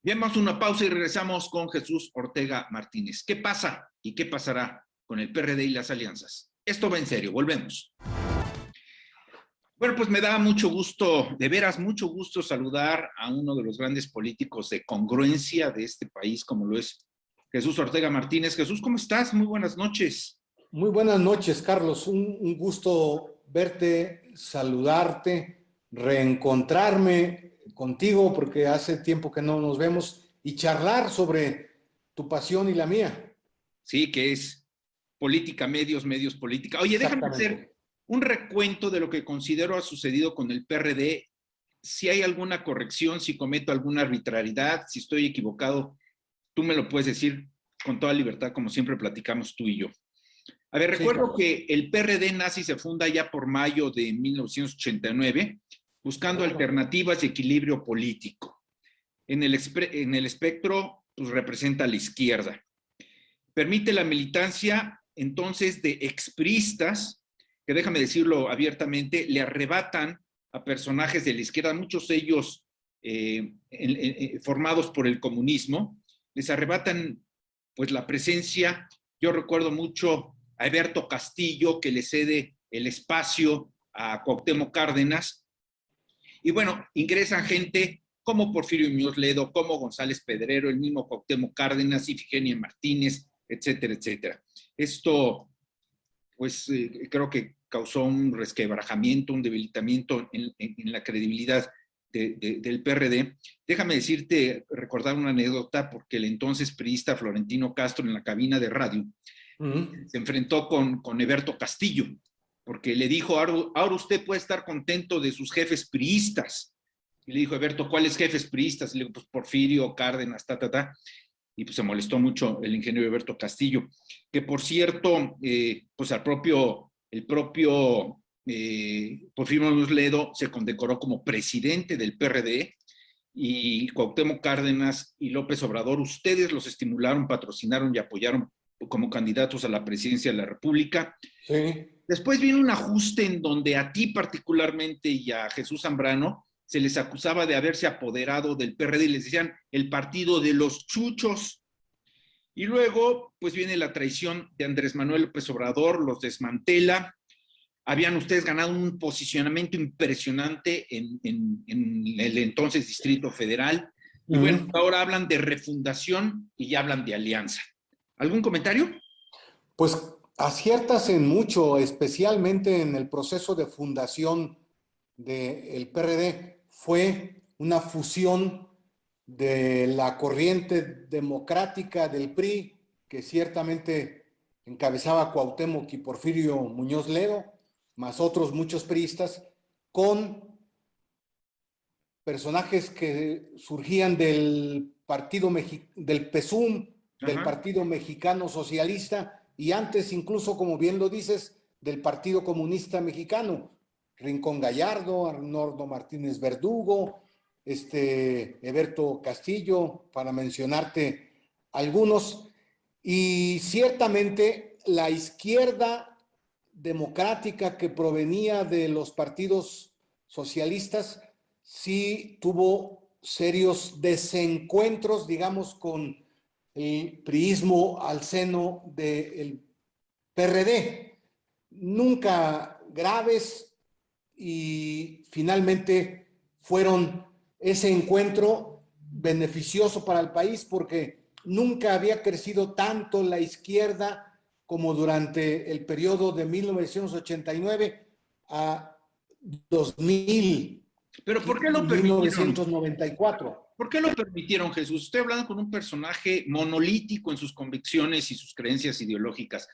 Bien, vamos a una pausa y regresamos con Jesús Ortega Martínez. ¿Qué pasa y qué pasará con el PRD y las alianzas? Esto va en serio, volvemos. Bueno, pues me da mucho gusto, de veras mucho gusto saludar a uno de los grandes políticos de congruencia de este país, como lo es Jesús Ortega Martínez. Jesús, ¿cómo estás? Muy buenas noches. Muy buenas noches, Carlos. Un gusto verte, saludarte, reencontrarme contigo, porque hace tiempo que no nos vemos, y charlar sobre tu pasión y la mía. Sí, que es política, medios, medios, política. Oye, déjame hacer un recuento de lo que considero ha sucedido con el PRD. Si hay alguna corrección, si cometo alguna arbitrariedad, si estoy equivocado, tú me lo puedes decir con toda libertad, como siempre platicamos tú y yo. A ver, recuerdo que el PRD nace y se funda ya por mayo de 1989, buscando alternativas y equilibrio político. En el espectro, pues representa a la izquierda. Permite la militancia, entonces, de expriistas, que déjame decirlo abiertamente, le arrebatan a personajes de la izquierda, muchos de ellos formados por el comunismo, les arrebatan pues la presencia. Yo recuerdo mucho a Eberto Castillo, que le cede el espacio a Cuauhtémoc Cárdenas, y bueno, ingresan gente como Porfirio Muñoz Ledo, como González Pedrero, el mismo Cuauhtémoc Cárdenas, Ifigenia Martínez, etcétera, etcétera. Esto, pues, creo que causó un resquebrajamiento, un debilitamiento en la credibilidad del PRD. Déjame decirte, recordar una anécdota, porque el entonces priista Florentino Castro en la cabina de radio se enfrentó con Eberto Castillo, porque le dijo, ahora usted puede estar contento de sus jefes priistas. Y le dijo, Eberto, ¿cuáles jefes priistas? Y le dijo, pues Porfirio, Cárdenas, y pues se molestó mucho el ingeniero Eberto Castillo, que por cierto, pues el propio Porfirio Muñoz Ledo se condecoró como presidente del PRD, y Cuauhtémoc Cárdenas y López Obrador, ustedes los estimularon, patrocinaron y apoyaron como candidatos a la presidencia de la República. Sí. Después vino un ajuste en donde a ti particularmente y a Jesús Zambrano se les acusaba de haberse apoderado del PRD y les decían el partido de los chuchos. Y luego, pues viene la traición de Andrés Manuel López Obrador, los desmantela. Habían ustedes ganado un posicionamiento impresionante en el entonces Distrito Federal. Y bueno, ahora hablan de refundación y ya hablan de alianza. ¿Algún comentario? Pues aciertas en mucho, especialmente en el proceso de fundación del PRD. Fue una fusión de la corriente democrática del PRI, que ciertamente encabezaba Cuauhtémoc y Porfirio Muñoz Ledo, más otros muchos priistas, con personajes que surgían del partido del PSUM, del Partido Mexicano Socialista, y antes incluso, como bien lo dices, del Partido Comunista Mexicano, Rincón Gallardo, Arnoldo Martínez Verdugo, Eberto Castillo, para mencionarte algunos. Y ciertamente la izquierda democrática que provenía de los partidos socialistas sí tuvo serios desencuentros, digamos, con el priismo al seno del PRD. Nunca graves, y finalmente fueron ese encuentro beneficioso para el país, porque nunca había crecido tanto la izquierda como durante el periodo de 1989 a 2000. ¿Pero por qué lo permitieron? 1994. ¿Por qué lo permitieron, Jesús? Estoy hablando con un personaje monolítico en sus convicciones y sus creencias ideológicas.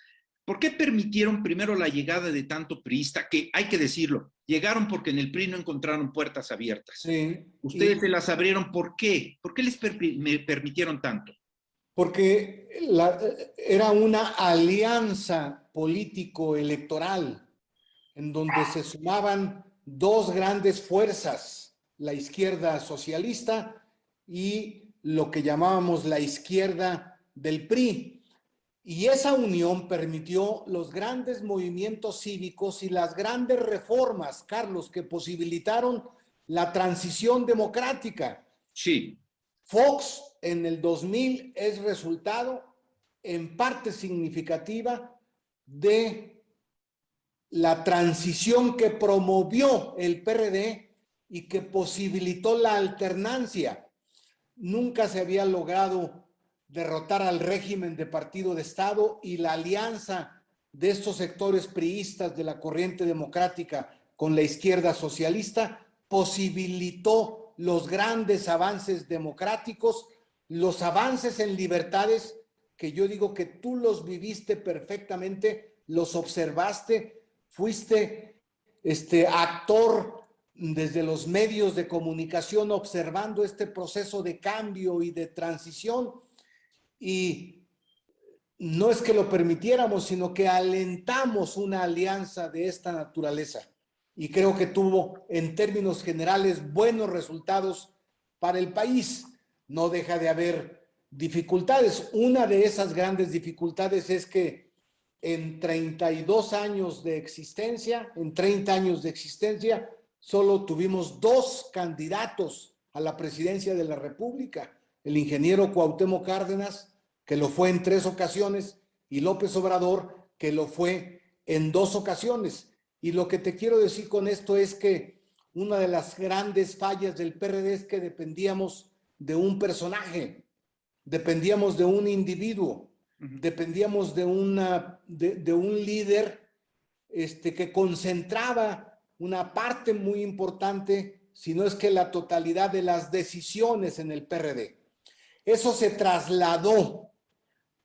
¿Por qué permitieron primero la llegada de tanto priista? Que hay que decirlo, llegaron porque en el PRI no encontraron puertas abiertas. Sí, ustedes se las abrieron, ¿por qué? ¿Por qué les permitieron tanto? Porque era una alianza político-electoral en donde se sumaban dos grandes fuerzas, la izquierda socialista y lo que llamábamos la izquierda del PRI. Y esa unión permitió los grandes movimientos cívicos y las grandes reformas, Carlos, que posibilitaron la transición democrática. Sí. Fox en el 2000 es resultado en parte significativa de la transición que promovió el PRD y que posibilitó la alternancia. Nunca se había logrado derrotar al régimen de partido de Estado, y la alianza de estos sectores priistas de la corriente democrática con la izquierda socialista posibilitó los grandes avances democráticos, los avances en libertades que yo digo que tú los viviste perfectamente, los observaste, fuiste actor desde los medios de comunicación observando este proceso de cambio y de transición, y no es que lo permitiéramos, sino que alentamos una alianza de esta naturaleza, y creo que tuvo en términos generales buenos resultados para el país. No deja de haber dificultades. Una de esas grandes dificultades es que en 32 años de existencia, en 30 años de existencia, solo tuvimos 2 candidatos a la presidencia de la República: el ingeniero Cuauhtémoc Cárdenas, que lo fue en 3 ocasiones, y López Obrador, que lo fue en 2 ocasiones. Y lo que te quiero decir con esto es que una de las grandes fallas del PRD es que dependíamos de un personaje, dependíamos de un individuo, dependíamos de un líder que concentraba una parte muy importante, si no es que la totalidad de las decisiones en el PRD. Eso se trasladó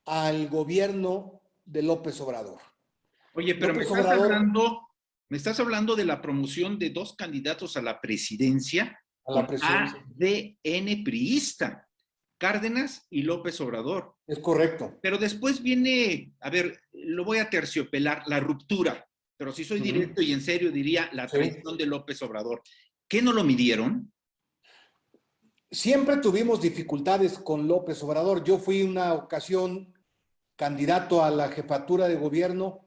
al gobierno de López Obrador. Oye, pero López me estás hablando de la promoción de 2 candidatos a la presidencia con ADN priista, Cárdenas y López Obrador. Es correcto. Pero después viene, a ver, lo voy a terciopelar, la ruptura, pero si soy directo y en serio diría la traición de López Obrador. ¿Qué no lo midieron? Siempre tuvimos dificultades con López Obrador. Yo fui una ocasión candidato a la jefatura de gobierno,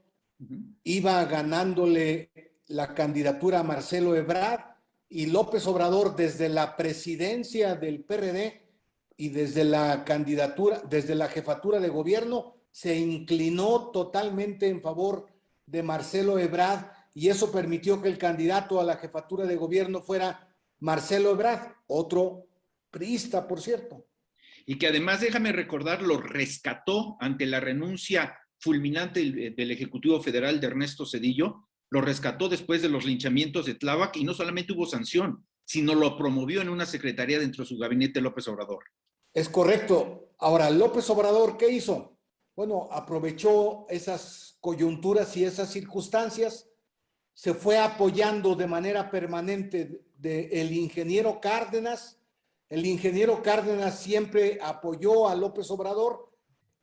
iba ganándole la candidatura a Marcelo Ebrard, y López Obrador, desde la presidencia del PRD y desde la candidatura, desde la jefatura de gobierno, se inclinó totalmente en favor de Marcelo Ebrard, y eso permitió que el candidato a la jefatura de gobierno fuera Marcelo Ebrard, otro priista, por cierto. Y que además, déjame recordar, lo rescató ante la renuncia fulminante del Ejecutivo Federal de Ernesto Zedillo, lo rescató después de los linchamientos de Tláhuac, y no solamente hubo sanción, sino lo promovió en una secretaría dentro de su gabinete López Obrador. Es correcto. Ahora, López Obrador, ¿qué hizo? Bueno, aprovechó esas coyunturas y esas circunstancias, se fue apoyando de manera permanente del ingeniero Cárdenas. El ingeniero Cárdenas siempre apoyó a López Obrador,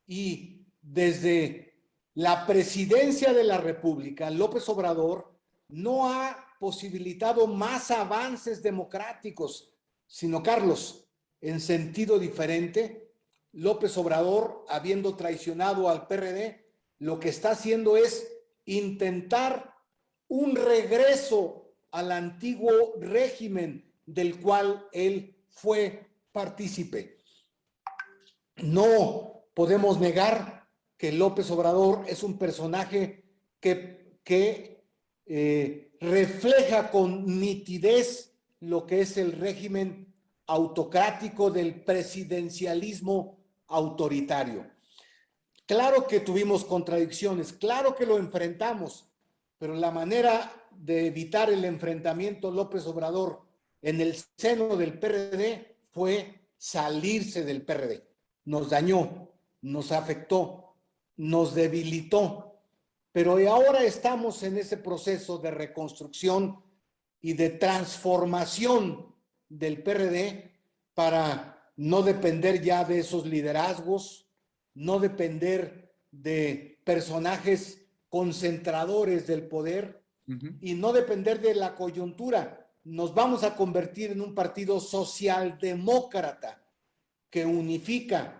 y desde la presidencia de la República, López Obrador no ha posibilitado más avances democráticos, sino, Carlos, en sentido diferente. López Obrador, habiendo traicionado al PRD, lo que está haciendo es intentar un regreso al antiguo régimen del cual él fue partícipe. No podemos negar que López Obrador es un personaje que refleja con nitidez lo que es el régimen autocrático del presidencialismo autoritario. Claro que tuvimos contradicciones, claro que lo enfrentamos, pero la manera de evitar el enfrentamiento López Obrador en el seno del PRD fue salirse del PRD. Nos dañó, nos afectó, nos debilitó, pero ahora estamos en ese proceso de reconstrucción y de transformación del PRD para no depender ya de esos liderazgos, no depender de personajes concentradores del poder y no depender de la coyuntura. Nos vamos a convertir en un partido socialdemócrata que unifica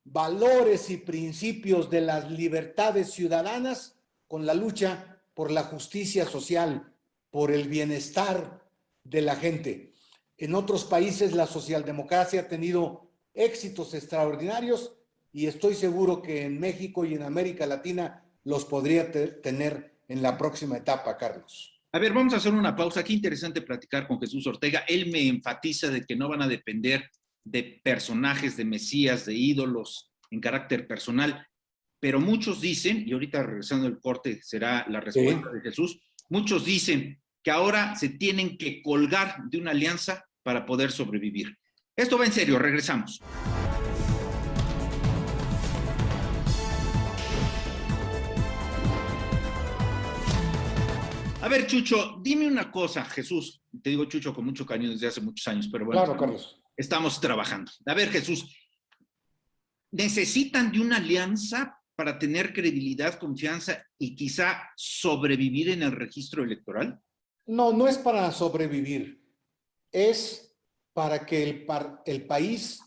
valores y principios de las libertades ciudadanas con la lucha por la justicia social, por el bienestar de la gente. En otros países la socialdemocracia ha tenido éxitos extraordinarios y estoy seguro que en México y en América Latina los podría tener en la próxima etapa, Carlos. A ver, vamos a hacer una pausa. Qué interesante platicar con Jesús Ortega. Él me enfatiza de que no van a depender de personajes, de mesías, de ídolos en carácter personal, pero muchos dicen, y ahorita regresando al corte será la respuesta de Jesús, muchos dicen que ahora se tienen que colgar de una alianza para poder sobrevivir. Esto va en serio, regresamos. A ver, Chucho, dime una cosa, Jesús. Te digo Chucho con mucho cariño desde hace muchos años, pero bueno, claro, Carlos. Estamos trabajando. A ver, Jesús, ¿necesitan de una alianza para tener credibilidad, confianza y quizá sobrevivir en el registro electoral? No, no es para sobrevivir. Es para que el país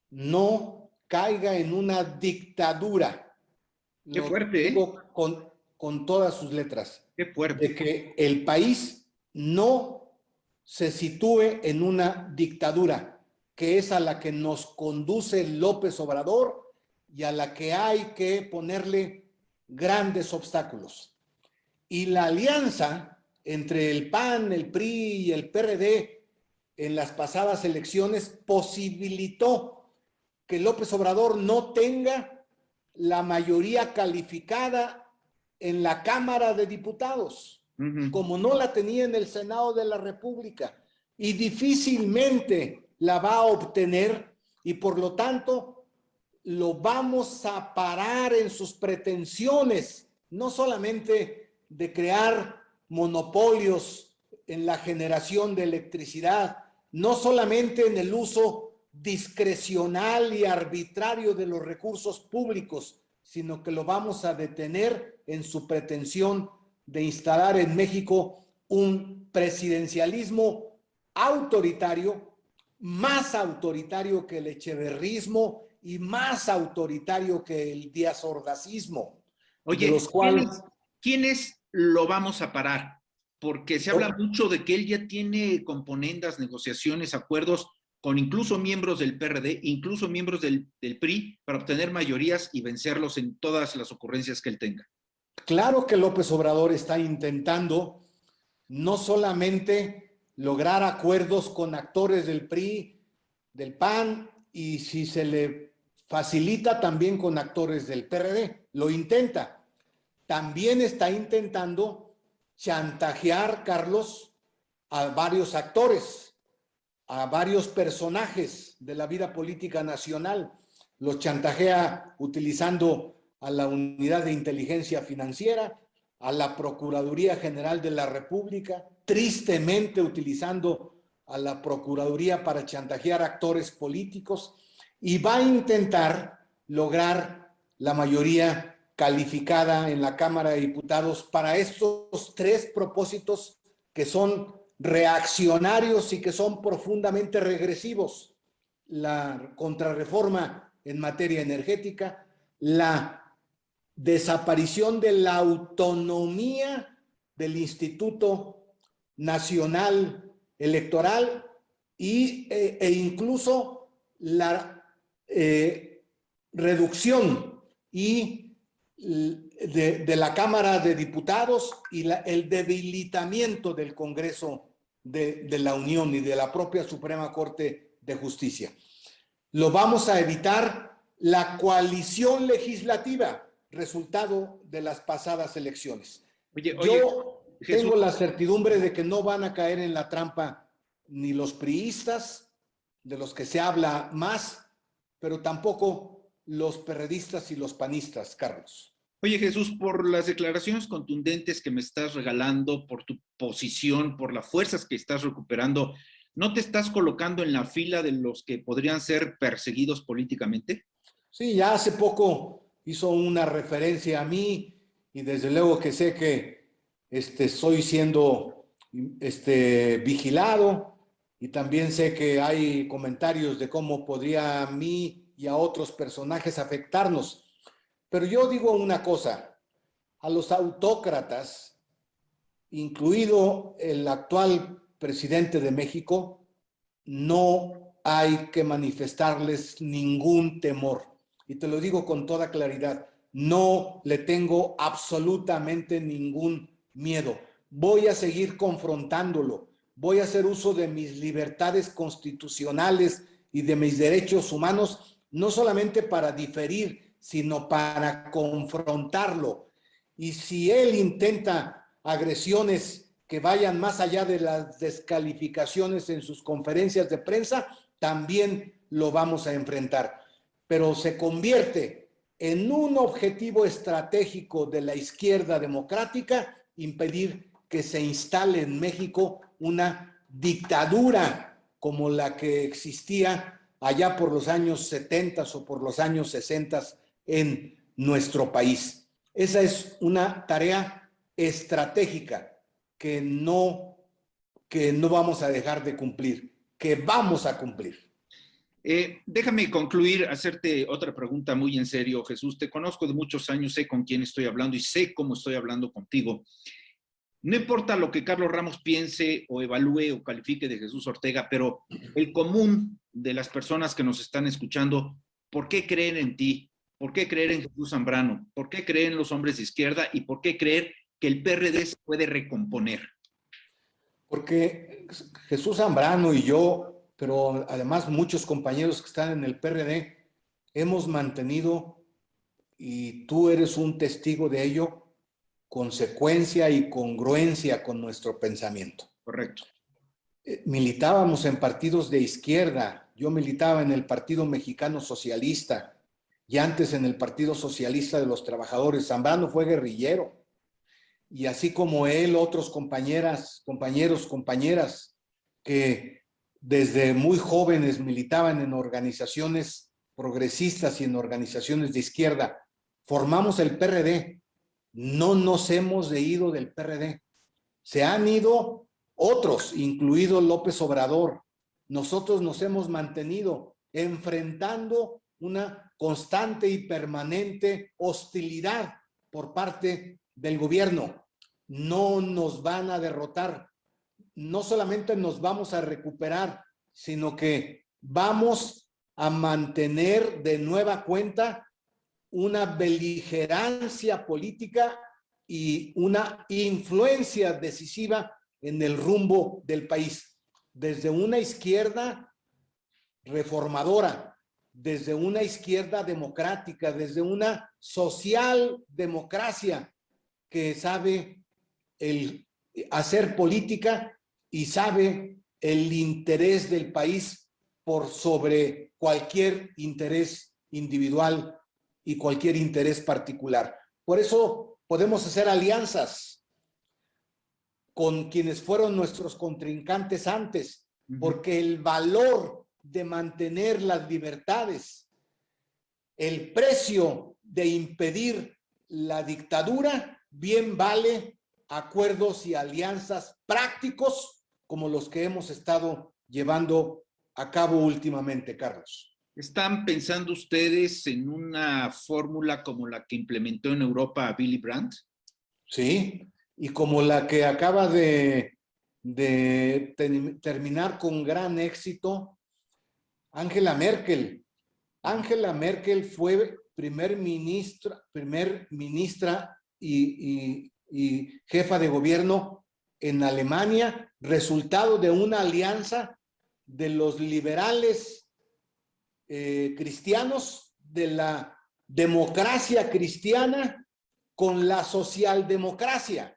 no caiga en una dictadura. Qué fuerte, ¿eh? Con todas sus letras. Qué fuerte. De que el país no se sitúe en una dictadura, que es a la que nos conduce López Obrador y a la que hay que ponerle grandes obstáculos. Y la alianza entre el PAN, el PRI y el PRD en las pasadas elecciones posibilitó que López Obrador no tenga la mayoría calificada en la Cámara de Diputados, como no la tenía en el Senado de la República, y difícilmente la va a obtener, y por lo tanto lo vamos a parar en sus pretensiones, no solamente de crear monopolios en la generación de electricidad, no solamente en el uso discrecional y arbitrario de los recursos públicos, sino que lo vamos a detener en su pretensión de instalar en México un presidencialismo autoritario, más autoritario que el echeverrismo y más autoritario que el díaz-ordazismo. Oye, de los cuales... ¿quiénes lo vamos a parar? Porque se habla mucho de que él ya tiene componendas, negociaciones, acuerdos con incluso miembros del PRD, incluso miembros del PRI, para obtener mayorías y vencerlos en todas las ocurrencias que él tenga. Claro que López Obrador está intentando no solamente lograr acuerdos con actores del PRI, del PAN, y si se le facilita también con actores del PRD, lo intenta. También está intentando chantajear, Carlos, a varios actores, a varios personajes de la vida política nacional. Los chantajea utilizando a la Unidad de Inteligencia Financiera, a la Procuraduría General de la República, tristemente utilizando a la Procuraduría para chantajear actores políticos, y va a intentar lograr la mayoría calificada en la Cámara de Diputados para estos tres propósitos que son reaccionarios y que son profundamente regresivos: la contrarreforma en materia energética, la desaparición de la autonomía del Instituto Nacional Electoral e incluso la reducción de la Cámara de Diputados y el debilitamiento del Congreso de la Unión y de la propia Suprema Corte de Justicia. Lo vamos a evitar la coalición legislativa, resultado de las pasadas elecciones. Yo tengo la certidumbre de que no van a caer en la trampa ni los priistas, de los que se habla más, pero tampoco los perredistas y los panistas, Carlos. Oye, Jesús, por las declaraciones contundentes que me estás regalando, por tu posición, por las fuerzas que estás recuperando, ¿no te estás colocando en la fila de los que podrían ser perseguidos políticamente? Sí, ya hace poco hizo una referencia a mí y desde luego que sé que estoy siendo vigilado, y también sé que hay comentarios de cómo podría a mí y a otros personajes afectarnos. Pero yo digo una cosa: a los autócratas, incluido el actual presidente de México, no hay que manifestarles ningún temor. Y te lo digo con toda claridad, no le tengo absolutamente ningún miedo. Voy a seguir confrontándolo. Voy a hacer uso de mis libertades constitucionales y de mis derechos humanos, no solamente para diferir, sino para confrontarlo. Y si él intenta agresiones que vayan más allá de las descalificaciones en sus conferencias de prensa, también lo vamos a enfrentar. Pero se convierte en un objetivo estratégico de la izquierda democrática impedir que se instale en México una dictadura como la que existía allá por los años 70 o por los años 60 en nuestro país. Esa es una tarea estratégica que no vamos a dejar de cumplir, que vamos a cumplir. Déjame concluir, hacerte otra pregunta muy en serio, Jesús. Te conozco de muchos años, sé con quién estoy hablando y sé cómo estoy hablando contigo. No importa lo que Carlos Ramos piense o evalúe o califique de Jesús Ortega, pero el común de las personas que nos están escuchando, ¿por qué creen en ti? ¿Por qué creer en Jesús Zambrano? ¿Por qué creer en los hombres de izquierda? ¿Y por qué creer que el PRD se puede recomponer? Porque Jesús Zambrano y yo, pero además muchos compañeros que están en el PRD, hemos mantenido, y tú eres un testigo de ello, consecuencia y congruencia con nuestro pensamiento. Correcto. Militábamos en partidos de izquierda. Yo militaba en el Partido Mexicano Socialista y antes en el Partido Socialista de los Trabajadores. Zambrano fue guerrillero. Y así como él, otros compañeros, compañeras que desde muy jóvenes militaban en organizaciones progresistas y en organizaciones de izquierda, formamos el PRD. No nos hemos ido del PRD. Se han ido otros, incluido López Obrador. Nosotros nos hemos mantenido enfrentando una constante y permanente hostilidad por parte del gobierno. No nos van a derrotar. No solamente nos vamos a recuperar, sino que vamos a mantener de nueva cuenta una beligerancia política y una influencia decisiva en el rumbo del país. Desde una izquierda reformadora, desde una izquierda democrática, desde una socialdemocracia que sabe hacer política y sabe el interés del país por sobre cualquier interés individual y cualquier interés particular. Por eso podemos hacer alianzas con quienes fueron nuestros contrincantes antes, porque el valor de mantener las libertades, el precio de impedir la dictadura, bien vale acuerdos y alianzas prácticos como los que hemos estado llevando a cabo últimamente, Carlos. ¿Están pensando ustedes en una fórmula como la que implementó en Europa Willy Brandt? Sí, y como la que acaba de terminar con gran éxito Angela Merkel. Angela Merkel fue primer ministra y jefa de gobierno en Alemania, resultado de una alianza de los liberales cristianos, de la democracia cristiana con la socialdemocracia,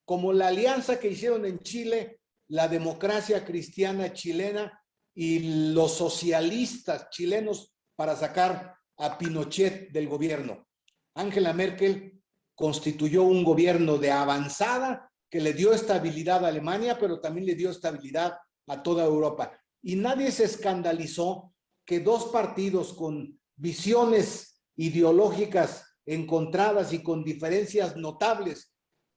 como la alianza que hicieron en Chile, la democracia cristiana chilena y los socialistas chilenos para sacar a Pinochet del gobierno. Angela Merkel constituyó un gobierno de avanzada que le dio estabilidad a Alemania, pero también le dio estabilidad a toda Europa. Y nadie se escandalizó que dos partidos con visiones ideológicas encontradas y con diferencias notables,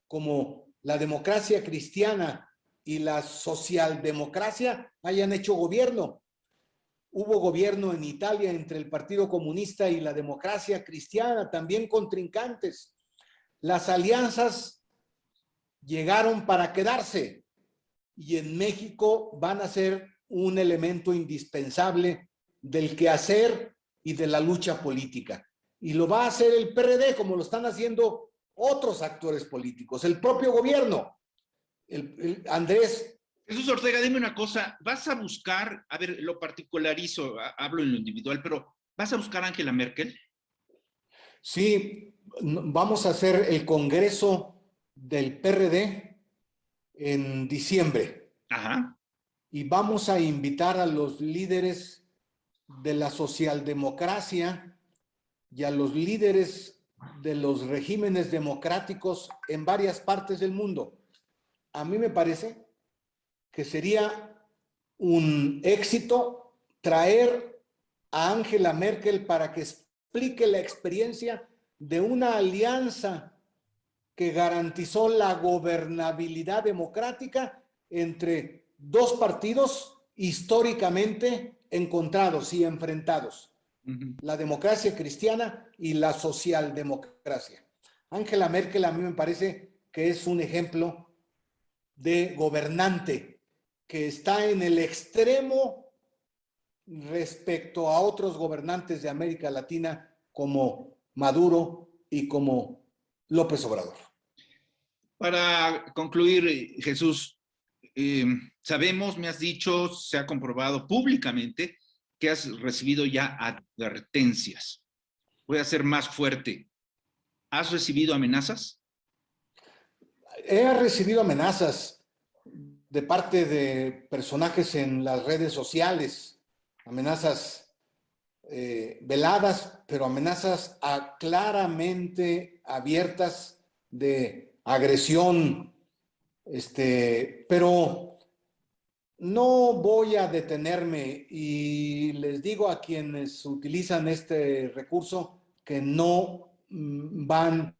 como la democracia cristiana y la socialdemocracia, hayan hecho gobierno. Hubo gobierno en Italia entre el Partido Comunista y la democracia cristiana, también contrincantes. Las alianzas llegaron para quedarse y en México van a ser un elemento indispensable del quehacer y de la lucha política. Y lo va a hacer el PRD, como lo están haciendo otros actores políticos, el propio gobierno. Andrés. Jesús Ortega, dime una cosa, ¿vas a buscar, a ver, lo particularizo, hablo en lo individual, pero ¿vas a buscar a Angela Merkel? Sí, vamos a hacer el congreso del PRD en diciembre. Ajá. Y vamos a invitar a los líderes de la socialdemocracia y a los líderes de los regímenes democráticos en varias partes del mundo. A mí me parece que sería un éxito traer a Angela Merkel para que explique la experiencia de una alianza que garantizó la gobernabilidad democrática entre dos partidos históricamente encontrados y enfrentados. La democracia cristiana y la socialdemocracia. Angela Merkel a mí me parece que es un ejemplo de gobernante que está en el extremo respecto a otros gobernantes de América Latina como Maduro y como López Obrador. Para concluir, Jesús, sabemos, me has dicho, se ha comprobado públicamente que has recibido ya advertencias. Voy a ser más fuerte. ¿Has recibido amenazas? He recibido amenazas de parte de personajes en las redes sociales, amenazas veladas, pero amenazas claramente abiertas de agresión, pero no voy a detenerme y les digo a quienes utilizan este recurso que no van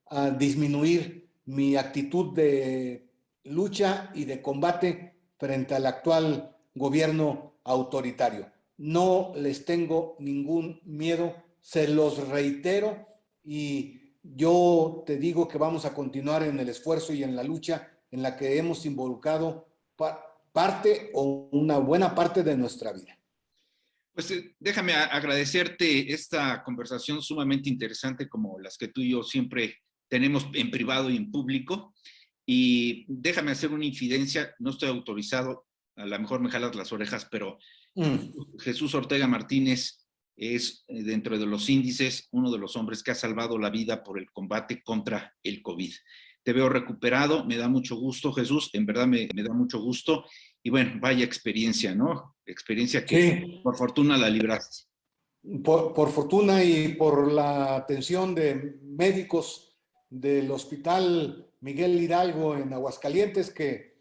a disminuir mi actitud de lucha y de combate frente al actual gobierno autoritario. No les tengo ningún miedo, se los reitero y yo te digo que vamos a continuar en el esfuerzo y en la lucha en la que hemos involucrado parte o una buena parte de nuestra vida. Pues déjame agradecerte esta conversación sumamente interesante como las que tú y yo siempre tenemos en privado y en público. Y déjame hacer una infidencia, no estoy autorizado, a lo mejor me jalas las orejas, pero Jesús Ortega Martínez es, dentro de los índices, uno de los hombres que ha salvado la vida por el combate contra el COVID. Te veo recuperado, me da mucho gusto, Jesús, en verdad me da mucho gusto. Y bueno, vaya experiencia, ¿no? Experiencia que sí, por fortuna la libraste. Por fortuna y por la atención de médicos del Hospital Miguel Hidalgo en Aguascalientes que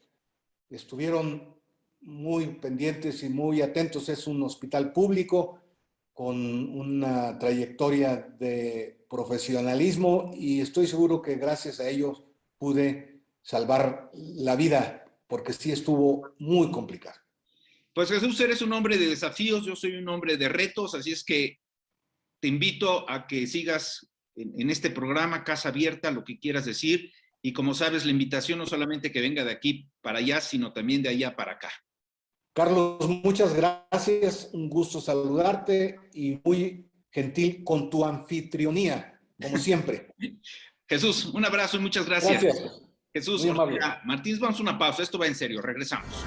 estuvieron muy pendientes y muy atentos. Es un hospital público con una trayectoria de profesionalismo y estoy seguro que gracias a ellos pude salvar la vida porque sí estuvo muy complicado. Pues Jesús, eres un hombre de desafíos, yo soy un hombre de retos, así es que te invito a que sigas en este programa, Casa Abierta, lo que quieras decir, y como sabes, la invitación no solamente que venga de aquí para allá, sino también de allá para acá. Carlos, muchas gracias, un gusto saludarte y muy gentil con tu anfitrionía, como siempre. Jesús, un abrazo y muchas gracias. Gracias. Jesús Ortega Martínez, vamos a una pausa, esto va en serio, regresamos.